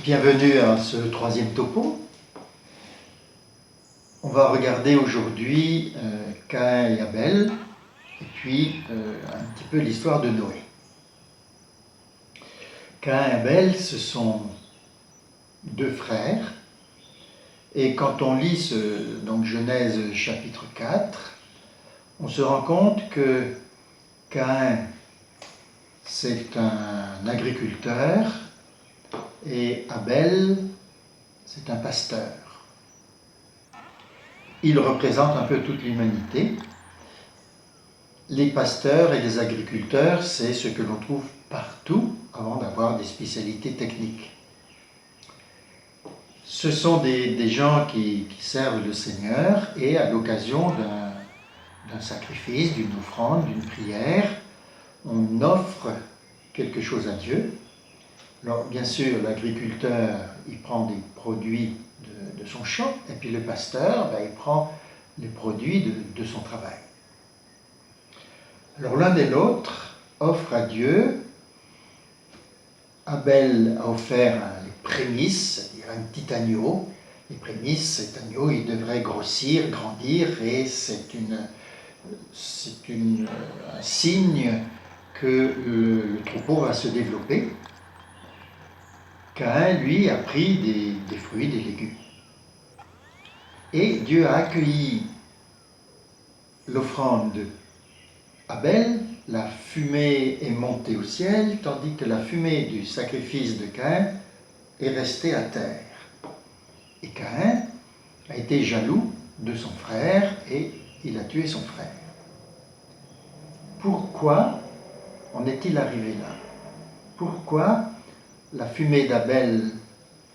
Bienvenue à ce troisième topo. On va regarder aujourd'hui Caïn et Abel, et puis un petit peu l'histoire de Noé. Caïn et Abel, ce sont deux frères, et quand on lit donc Genèse chapitre 4, on se rend compte que Caïn, c'est un agriculteur, et Abel, c'est un pasteur. Il représente un peu toute l'humanité. Les pasteurs et les agriculteurs, c'est ce que l'on trouve partout avant d'avoir des spécialités techniques. Ce sont des gens qui servent le Seigneur et à l'occasion d'un sacrifice, d'une offrande, d'une prière, on offre quelque chose à Dieu. Alors bien sûr, l'agriculteur, il prend des produits de son champ, et puis le pasteur, il prend les produits de son travail. Alors l'un et l'autre offrent à Dieu. Abel a offert les prémices, c'est-à-dire un petit agneau. Les prémices, cet agneau, il devrait grossir, grandir, et c'est un signe que le troupeau va se développer. Caïn, lui, a pris des fruits, des légumes. Et Dieu a accueilli l'offrande d'Abel, la fumée est montée au ciel, tandis que la fumée du sacrifice de Caïn est restée à terre. Et Caïn a été jaloux de son frère et il a tué son frère. Pourquoi en est-il arrivé là? Pourquoi la fumée d'Abel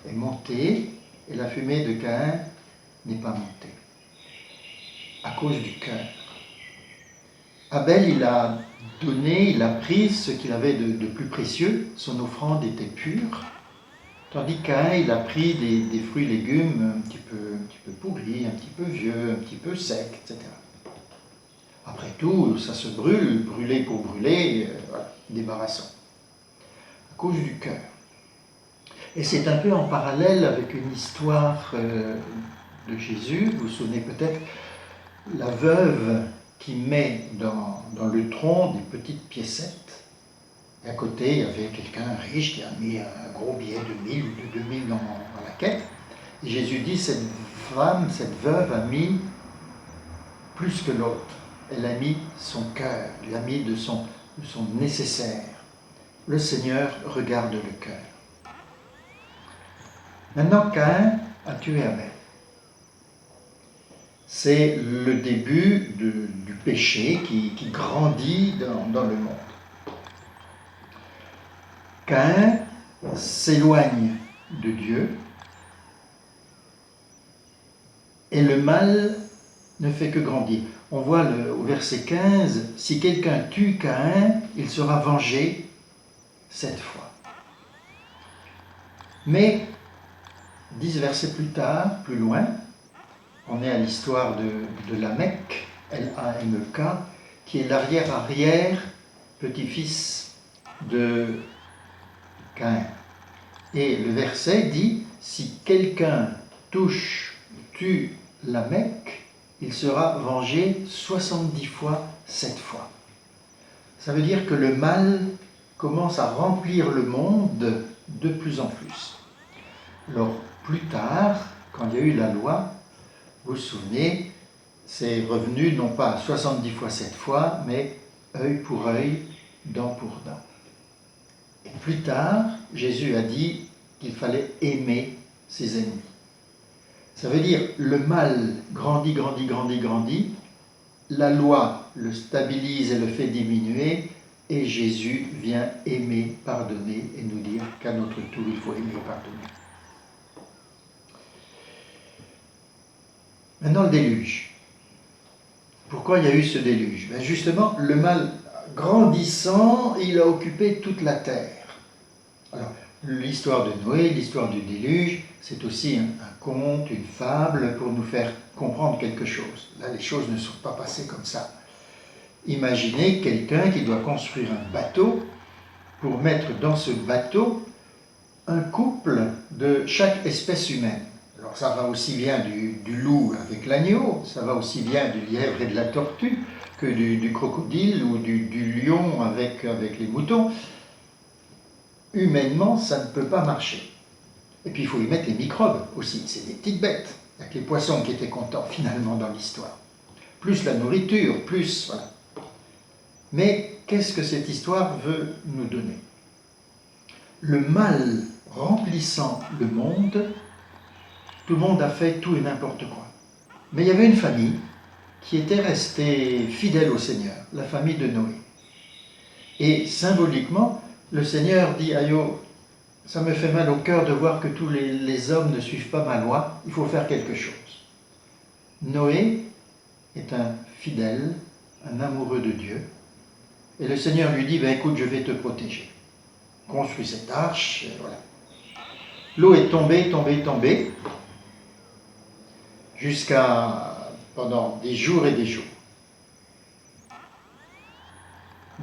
est montée et la fumée de Caïn n'est pas montée? À cause du cœur. Abel, il a donné, il a pris ce qu'il avait de plus précieux, son offrande était pure, tandis que Caïn, il a pris des fruits et légumes un petit peu pourris, un petit peu vieux, un petit peu secs, etc. Après tout, ça se brûle, brûler pour brûler, voilà, débarrassons. À cause du cœur. Et c'est un peu en parallèle avec une histoire de Jésus. Vous vous souvenez peut-être, la veuve qui met dans le tronc des petites piécettes. Et à côté, il y avait quelqu'un riche qui a mis un gros billet de 1000 ou de 2000 dans la quête. Et Jésus dit, cette femme, cette veuve a mis plus que l'autre. Elle a mis son cœur, elle a mis de son nécessaire. Le Seigneur regarde le cœur. Maintenant, Caïn a tué Abel. C'est le début du péché qui grandit dans le monde. Caïn s'éloigne de Dieu et le mal ne fait que grandir. On voit au verset 15, « Si quelqu'un tue Caïn, il sera vengé 7 fois. » Mais 10 versets plus tard, plus loin, on est à l'histoire de Lamech, L-A-M-E-K, qui est l'arrière-arrière petit-fils de Caïn. Et le verset dit, si quelqu'un tue Lamech, il sera vengé 70 fois, 7 fois. Ça veut dire que le mal commence à remplir le monde de plus en plus. Alors, plus tard, quand il y a eu la loi, vous vous souvenez, c'est revenu non pas 70 fois 7 fois, mais œil pour œil, dent pour dent. Et plus tard, Jésus a dit qu'il fallait aimer ses ennemis. Ça veut dire le mal grandit, grandit, grandit, grandit, la loi le stabilise et le fait diminuer, et Jésus vient aimer, pardonner et nous dire qu'à notre tour, il faut aimer et pardonner. Maintenant, le déluge. Pourquoi il y a eu ce déluge? Justement, le mal grandissant, il a occupé toute la terre. Alors, l'histoire de Noé, l'histoire du déluge, c'est aussi un conte, une fable pour nous faire comprendre quelque chose. Là, les choses ne sont pas passées comme ça. Imaginez quelqu'un qui doit construire un bateau pour mettre dans ce bateau un couple de chaque espèce humaine. Alors ça va aussi bien du loup avec l'agneau, ça va aussi bien du lièvre et de la tortue que du crocodile ou du lion avec les moutons. Humainement, ça ne peut pas marcher. Et puis il faut y mettre les microbes aussi, c'est des petites bêtes. Il n'y a que les poissons qui étaient contents finalement dans l'histoire. Plus la nourriture, plus... Voilà. Mais qu'est-ce que cette histoire veut nous donner? Le mal remplissant le monde, tout le monde a fait tout et n'importe quoi. Mais il y avait une famille qui était restée fidèle au Seigneur, la famille de Noé. Et symboliquement, le Seigneur dit « Aïe, ça me fait mal au cœur de voir que tous les hommes ne suivent pas ma loi, il faut faire quelque chose. » Noé est un fidèle, un amoureux de Dieu. Et le Seigneur lui dit « Écoute, je vais te protéger. Construis cette arche. » Et voilà. L'eau est tombée, jusqu'à pendant des jours et des jours.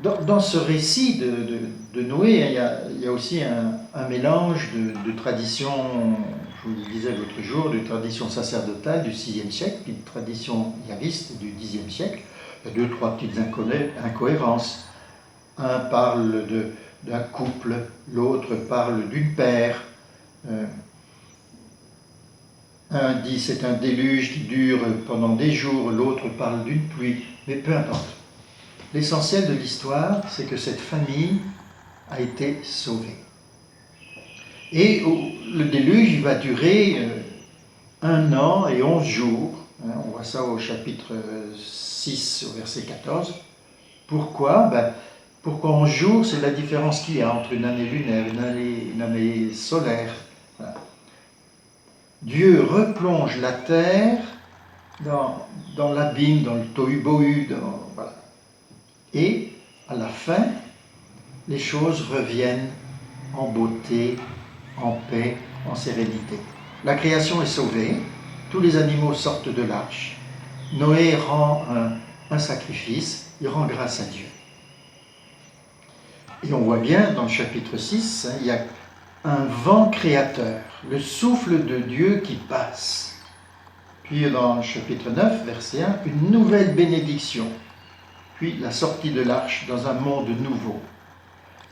Dans ce récit de Noé, il y a aussi un mélange de traditions, je vous le disais l'autre jour, de traditions sacerdotales du VIe siècle, puis de traditions yaviste du Xe siècle. Il y a deux, trois petites incohérences. Un parle d'un couple, l'autre parle d'une paire. Un dit c'est un déluge qui dure pendant des jours, l'autre parle d'une pluie, mais peu importe. L'essentiel de l'histoire, c'est que cette famille a été sauvée. Et le déluge, il va durer 1 an et 11 jours. On voit ça au chapitre 6, au verset 14. Pourquoi? Pourquoi 11 jours? C'est la différence qu'il y a entre une année lunaire et une année solaire. Voilà. Dieu replonge la terre dans l'abîme, dans le tohu-bohu, voilà. Et à la fin, les choses reviennent en beauté, en paix, en sérénité. La création est sauvée, tous les animaux sortent de l'arche. Noé rend un sacrifice, il rend grâce à Dieu. Et on voit bien dans le chapitre 6, il y a un vent créateur, le souffle de Dieu qui passe. Puis dans le chapitre 9, verset 1, une nouvelle bénédiction. Puis la sortie de l'arche dans un monde nouveau.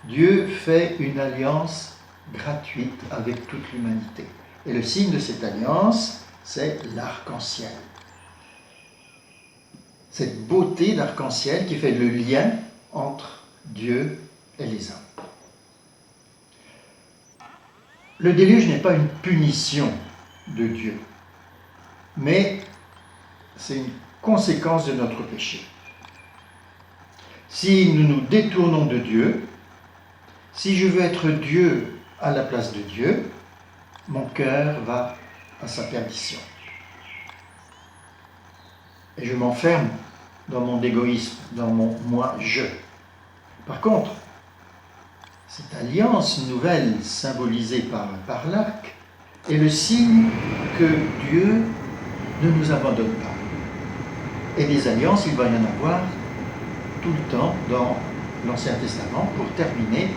Dieu fait une alliance gratuite avec toute l'humanité. Et le signe de cette alliance, c'est l'arc-en-ciel. Cette beauté d'arc-en-ciel qui fait le lien entre Dieu et les hommes. Le déluge n'est pas une punition de Dieu, mais c'est une conséquence de notre péché. Si nous nous détournons de Dieu, si je veux être Dieu à la place de Dieu, mon cœur va à sa perdition. Et je m'enferme dans mon égoïsme, dans mon moi-je. Par contre, cette alliance nouvelle symbolisée par l'arc est le signe que Dieu ne nous abandonne pas. Et des alliances, il va y en avoir tout le temps dans l'Ancien Testament pour terminer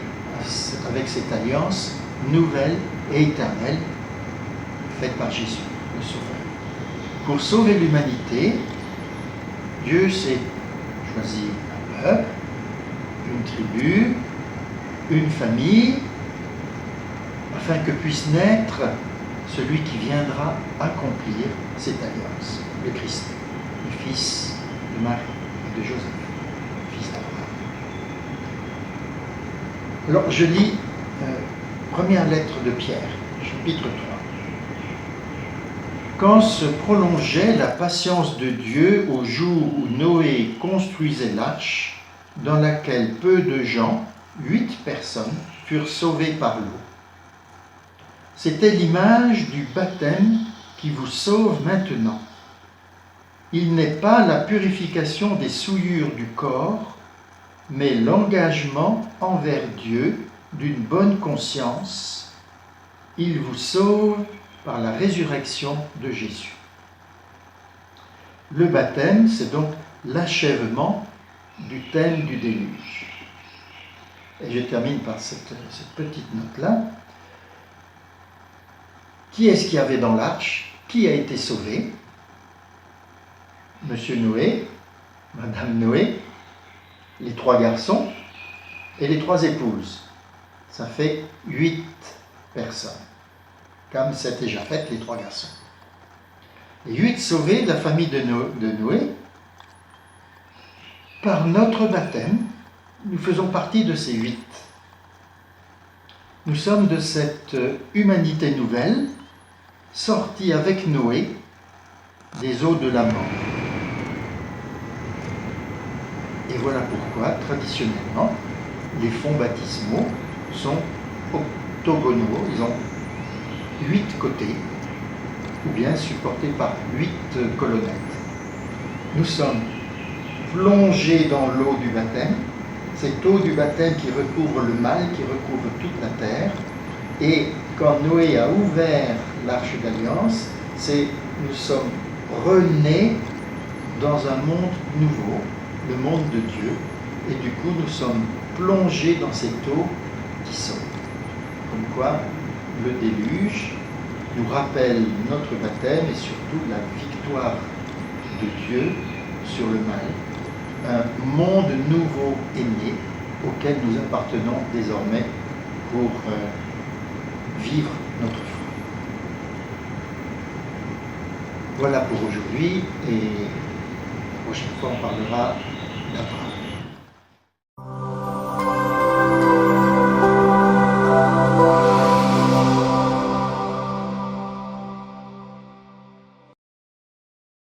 avec cette alliance nouvelle et éternelle faite par Jésus, le Sauveur. Pour sauver l'humanité, Dieu s'est choisi un peuple, une tribu, une famille, afin que puisse naître celui qui viendra accomplir cette alliance, le Christ, le Fils de Marie et de Joseph, fils d'Abraham. Alors je lis première lettre de Pierre, chapitre 3. Quand se prolongeait la patience de Dieu au jour où Noé construisait l'arche, dans laquelle peu de gens, 8 personnes, furent sauvées par l'eau. C'était l'image du baptême qui vous sauve maintenant. Il n'est pas la purification des souillures du corps, mais l'engagement envers Dieu d'une bonne conscience. Il vous sauve par la résurrection de Jésus. Le baptême, c'est donc l'achèvement du thème du déluge. Et je termine par cette petite note-là. Qui est-ce qu'il y avait dans l'arche? Qui a été sauvé? Monsieur Noé, Madame Noé, les 3 garçons et les 3 épouses. Ça fait 8 personnes. Comme c'était déjà fait, les 3 garçons. Les 8 sauvés de la famille de Noé, par notre baptême, nous faisons partie de ces 8. Nous sommes de cette humanité nouvelle, sortie avec Noé des eaux de la mort. Et voilà pourquoi, traditionnellement, les fonds baptismaux sont octogonaux, ils ont 8 côtés, ou bien supportés par 8 colonnettes. Nous sommes plongés dans l'eau du baptême, cette eau du baptême qui recouvre le mal, qui recouvre toute la terre. Et quand Noé a ouvert l'arche d'alliance, nous sommes renés dans un monde nouveau, le monde de Dieu, et du coup nous sommes plongés dans cette eau qui sauve. Comme quoi, le déluge nous rappelle notre baptême et surtout la victoire de Dieu sur le mal. Un monde nouveau est né auquel nous appartenons désormais pour vivre notre foi. Voilà pour aujourd'hui et la prochaine fois on parlera d'Abraham.